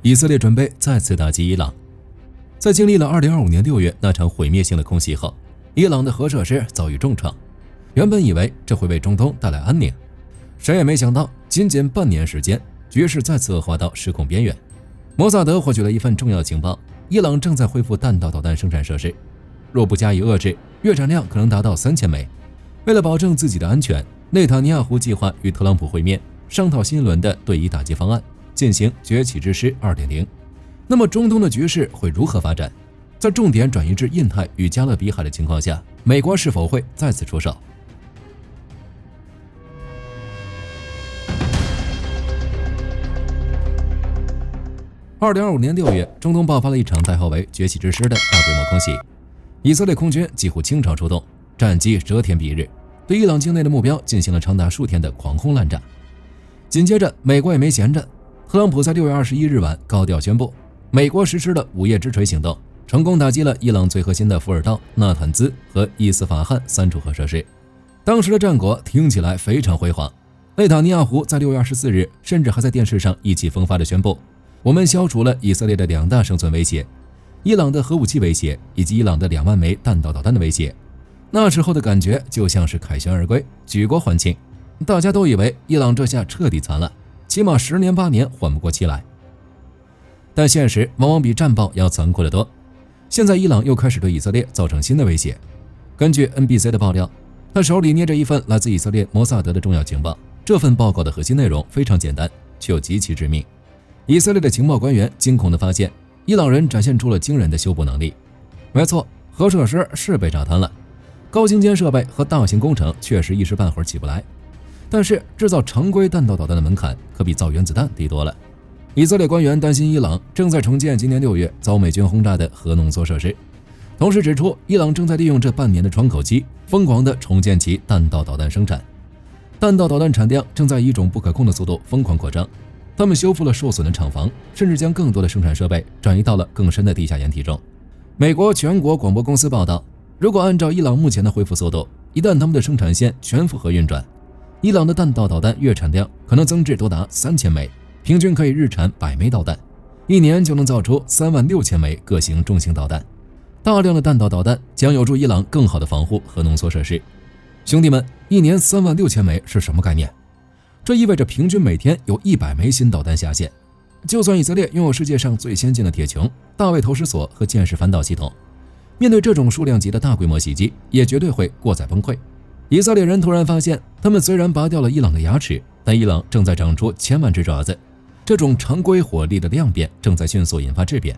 以色列准备再次打击伊朗。在经历了2025年6月那场毁灭性的空袭后，伊朗的核设施遭遇重创。原本以为这会为中东带来安宁，谁也没想到，仅仅半年时间，局势再次恶化到失控边缘。摩萨德获取了一份重要情报：伊朗正在恢复弹道导弹生产设施，若不加以遏制，月产量可能达到3000枚。为了保证自己的安全，内塔尼亚胡计划与特朗普会面，商讨新一轮的对伊打击方案，进行崛起之师 2.0。那么中东的局势会如何发展？在重点转移至印太与加勒比海的情况下，美国是否会再次出手？2025年6月，中东爆发了一场代号为崛起之师的大规模空袭，以色列空军几乎倾巢出动，战机遮天蔽日，对伊朗境内的目标进行了长达数天的狂轰滥炸。紧接着，美国也没闲着，特朗普在6月21日晚高调宣布，美国实施了午夜之锤行动，成功打击了伊朗最核心的福尔道、纳坦兹和伊斯法罕3处核设施。当时的战果听起来非常辉煌。内塔尼亚胡在6月24日甚至还在电视上意气风发地宣布，我们消除了以色列的2大生存威胁，伊朗的核武器威胁以及伊朗的2万枚弹道导弹的威胁。那时候的感觉就像是凯旋而归，举国欢庆，大家都以为伊朗这下彻底残了，起码10年8年缓不过气来。但现实往往比战报要残酷得多。现在伊朗又开始对以色列造成新的威胁。根据 NBC 的爆料，他手里捏着一份来自以色列摩萨德的重要情报，这份报告的核心内容非常简单，却又极其致命。以色列的情报官员惊恐地发现，伊朗人展现出了惊人的修补能力。没错，核设施是被炸瘫了，高精尖设备和大型工程确实一时半会儿起不来，但是制造常规弹道导弹的门槛可比造原子弹低多了。以色列官员担心伊朗正在重建今年6月遭美军轰炸的核浓缩设施，同时指出伊朗正在利用这半年的窗口期，疯狂地重建其弹道导弹生产。弹道导弹产量正在以一种不可控的速度疯狂扩张，他们修复了受损的厂房，甚至将更多的生产设备转移到了更深的地下掩体中。美国全国广播公司报道，如果按照伊朗目前的恢复速度，一旦他们的生产线全负荷运转，伊朗的弹道导弹月产量可能增至多达3000枚，平均可以日产100枚导弹，一年就能造出36000枚各型重型导弹。大量的弹道导弹将有助伊朗更好地防护核浓缩设施。兄弟们，一年36000枚是什么概念？这意味着平均每天有100枚新导弹下线。就算以色列拥有世界上最先进的铁穹、大卫投石所和箭式反导系统，面对这种数量级的大规模袭击，也绝对会过载崩溃。以色列人突然发现，他们虽然拔掉了伊朗的牙齿，但伊朗正在长出千万只爪子。这种常规火力的量变正在迅速引发质变，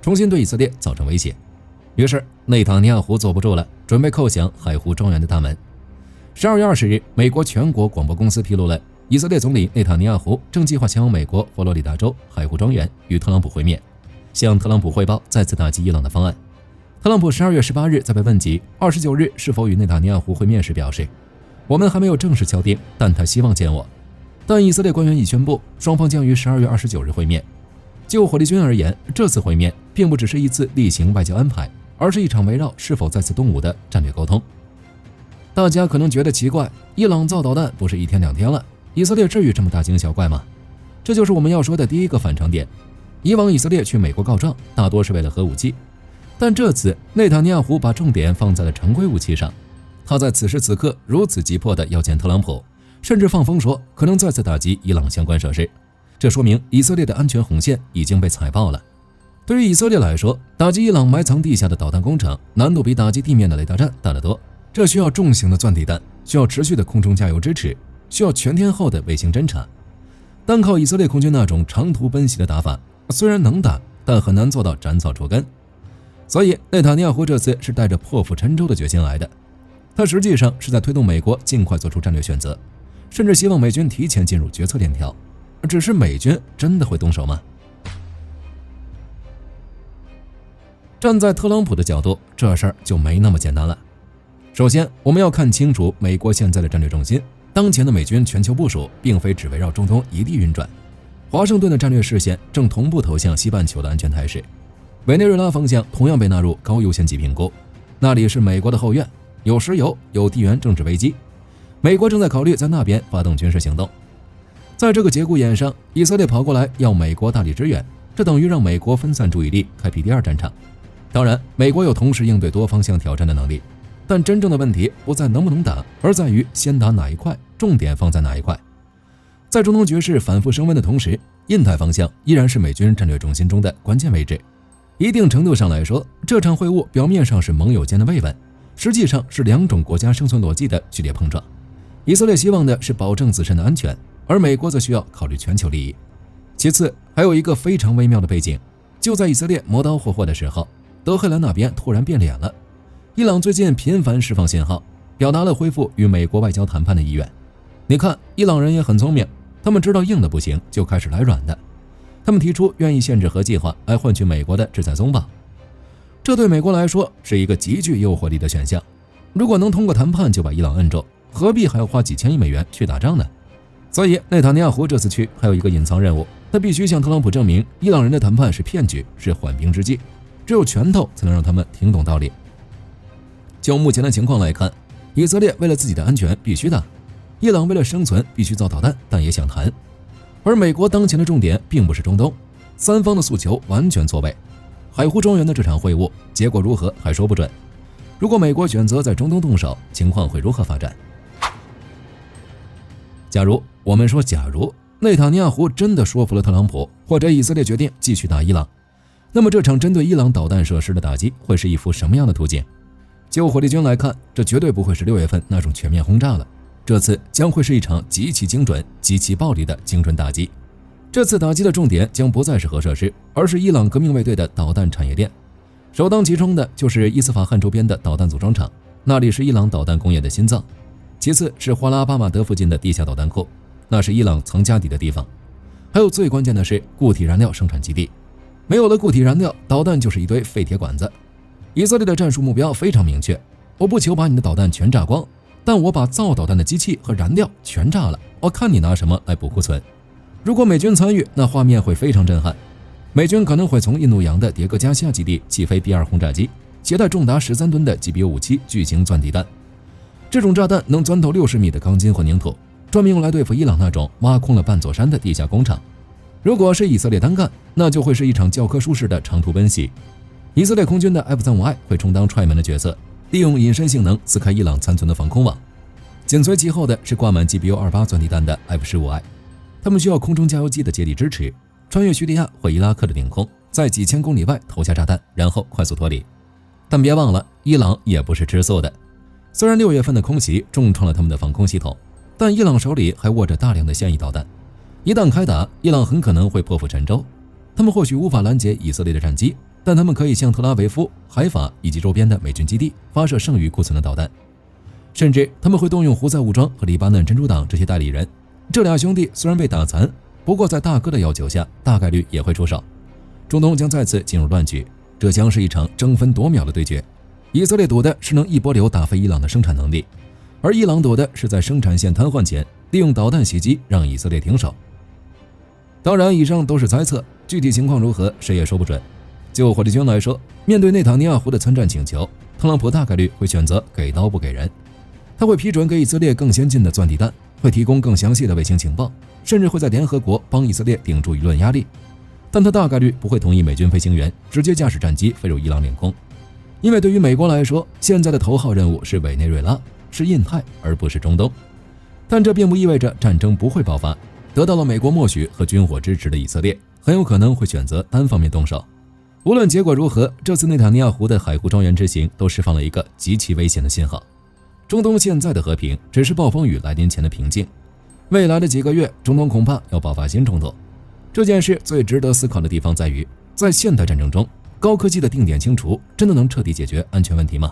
重新对以色列造成威胁。于是内塔尼亚胡坐不住了，准备叩响海湖庄园的大门。12月20日，美国全国广播公司披露了以色列总理内塔尼亚胡正计划前往美国佛罗里达州海湖庄园与特朗普会面，向特朗普汇报再次打击伊朗的方案。特朗普12月18日在被问及29日是否与内塔尼亚胡会面时表示，我们还没有正式敲定，但他希望见我。但以色列官员已宣布，双方将于12月29日会面。就火力军而言，这次会面并不只是一次例行外交安排，而是一场围绕是否再次动武的战略沟通。大家可能觉得奇怪，伊朗造导弹不是1天2天了，以色列至于这么大惊小怪吗？这就是我们要说的第一个反常点。以往以色列去美国告状，大多是为了核武器，但这次内塔尼亚胡把重点放在了常规武器上。他在此时此刻如此急迫地要见特朗普，甚至放风说可能再次打击伊朗相关设施，这说明以色列的安全红线已经被踩爆了。对于以色列来说，打击伊朗埋藏地下的导弹工厂难度比打击地面的雷达站大得多，这需要重型的钻地弹，需要持续的空中加油支持，需要全天候的卫星侦察。单靠以色列空军那种长途奔袭的打法，虽然能打，但很难做到斩草除根。所以内塔尼亚胡这次是带着破釜沉舟的决心来的，他实际上是在推动美国尽快做出战略选择，甚至希望美军提前进入决策链条。只是美军真的会动手吗？站在特朗普的角度，这事儿就没那么简单了。首先，我们要看清楚美国现在的战略重心。当前的美军全球部署并非只围绕中东一地运转，华盛顿的战略视线正同步投向西半球的安全态势。委内瑞拉方向同样被纳入高优先级评估，那里是美国的后院，有石油，有地缘政治危机，美国正在考虑在那边发动军事行动。在这个节骨眼上，以色列跑过来要美国大力支援，这等于让美国分散注意力，开辟第二战场。当然，美国有同时应对多方向挑战的能力，但真正的问题不在能不能打，而在于先打哪一块，重点放在哪一块。在中东局势反复升温的同时，印太方向依然是美军战略重心中的关键位置。一定程度上来说，这场会晤表面上是盟友间的慰问，实际上是两种国家生存逻辑的剧烈碰撞。以色列希望的是保证自身的安全，而美国则需要考虑全球利益。其次，还有一个非常微妙的背景，就在以色列磨刀霍霍的时候，德黑兰那边突然变脸了。伊朗最近频繁释放信号，表达了恢复与美国外交谈判的意愿。你看，伊朗人也很聪明，他们知道硬的不行，就开始来软的。他们提出愿意限制核计划来换取美国的制裁松绑，这对美国来说是一个极具诱惑力的选项。如果能通过谈判就把伊朗摁住，何必还要花几千亿美元去打仗呢？所以内塔尼亚胡这次去还有一个隐藏任务，他必须向特朗普证明伊朗人的谈判是骗局，是缓兵之计，只有拳头才能让他们听懂道理。就目前的情况来看，以色列为了自己的安全必须打，伊朗为了生存必须造导弹，但也想谈。而美国当前的重点并不是中东，三方的诉求完全错位。海湖庄园的这场会晤结果如何还说不准。如果美国选择在中东动手，情况会如何发展？假如内塔尼亚胡真的说服了特朗普，或者以色列决定继续打伊朗，那么这场针对伊朗导弹设施的打击会是一幅什么样的图景？就火力军来看，这绝对不会是6月份那种全面轰炸了，这次将会是一场极其精准、极其暴力的精准打击。这次打击的重点将不再是核设施，而是伊朗革命卫队的导弹产业链。首当其冲的就是伊斯法罕周边的导弹组装厂，那里是伊朗导弹工业的心脏。其次是华拉巴马德附近的地下导弹库，那是伊朗藏家底的地方。还有最关键的是固体燃料生产基地，没有了固体燃料，导弹就是一堆废铁管子。以色列的战术目标非常明确，我不求把你的导弹全炸光，但我把造导弹的机器和燃料全炸了，我看你拿什么来补库存。如果美军参与，那画面会非常震撼。美军可能会从印度洋的迭戈加西亚基地起飞 B2 轰炸机，携带重达13吨的 GBU-57巨型钻地弹。这种炸弹能钻透60米的钢筋或凝土，专门用来对付伊朗那种挖空了半座山的地下工厂。如果是以色列单干，那就会是一场教科书式的长途奔袭。以色列空军的 F-35I 会充当踹门的角色，利用隐身性能撕开伊朗残存的防空网。紧随其后的是挂满 GBU-28 钻地弹的 F-15I， 他们需要空中加油机的接力支持，穿越叙利亚或伊拉克的领空，在几千公里外投下炸弹，然后快速脱离。但别忘了，伊朗也不是吃素的。虽然6月份的空袭重创了他们的防空系统，但伊朗手里还握着大量的现役导弹，一旦开打，伊朗很可能会破釜沉舟。他们或许无法拦截以色列的战机，但他们可以向特拉维夫、海法以及周边的美军基地发射剩余库存的导弹，甚至他们会动用胡塞武装和黎巴嫩真主党这些代理人。这俩兄弟虽然被打残，不过在大哥的要求下，大概率也会出手。中东将再次进入乱局，这将是一场争分夺秒的对决。以色列赌的是能一波流打飞伊朗的生产能力，而伊朗赌的是在生产线瘫痪前利用导弹袭击让以色列停手。当然，以上都是猜测，具体情况如何谁也说不准。就火力军来说，面对内塔尼亚胡的参战请求，特朗普大概率会选择给刀不给人。他会批准给以色列更先进的钻地弹，会提供更详细的卫星情报，甚至会在联合国帮以色列顶住舆论压力。但他大概率不会同意美军飞行员直接驾驶战机飞入伊朗领空，因为对于美国来说，现在的头号任务是委内瑞拉，是印太，而不是中东。但这并不意味着战争不会爆发。得到了美国默许和军火支持的以色列，很有可能会选择单方面动手。无论结果如何，这次内塔尼亚胡的海湖庄园之行都释放了一个极其危险的信号。中东现在的和平只是暴风雨来临前的平静，未来的几个月，中东恐怕要爆发新冲突。这件事最值得思考的地方在于，在现代战争中，高科技的定点清除真的能彻底解决安全问题吗？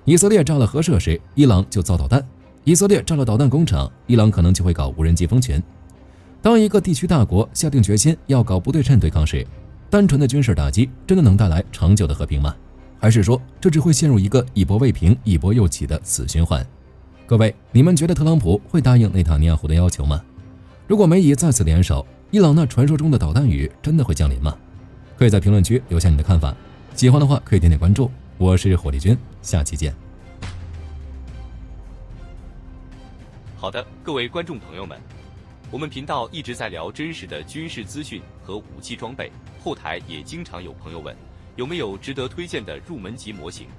以色列炸了核设施，伊朗就造导弹；以色列炸了导弹工厂，伊朗可能就会搞无人机蜂群。当一个地区大国下定决心要搞不对称对抗时，单纯的军事打击真的能带来长久的和平吗？还是说这只会陷入一个一波未平一波又起的死循环？各位，你们觉得特朗普会答应内塔尼亚胡的要求吗？如果美以再次联手，伊朗那传说中的导弹雨真的会降临吗？可以在评论区留下你的看法，喜欢的话可以点点关注。我是火力军，下期见。好的，各位观众朋友们，我们频道一直在聊真实的军事资讯和武器装备，后台也经常有朋友问，有没有值得推荐的入门级模型？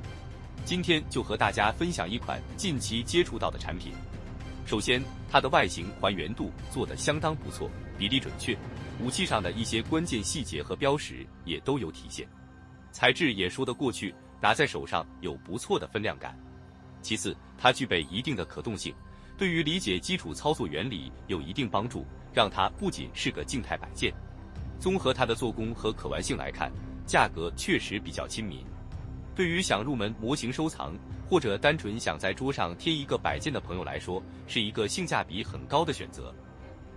今天就和大家分享一款近期接触到的产品。首先，它的外形还原度做得相当不错，比例准确，武器上的一些关键细节和标识也都有体现，材质也说得过去，拿在手上有不错的分量感。其次，它具备一定的可动性，对于理解基础操作原理有一定帮助，让它不仅是个静态摆件。综合它的做工和可玩性来看，价格确实比较亲民。对于想入门模型收藏，或者单纯想在桌上贴一个摆件的朋友来说，是一个性价比很高的选择。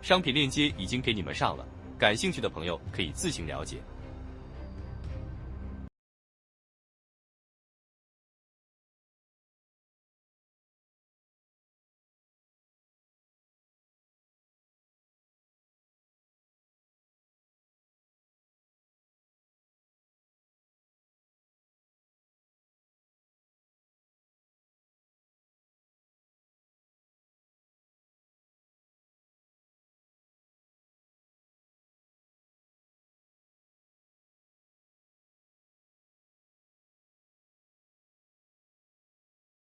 商品链接已经给你们上了，感兴趣的朋友可以自行了解。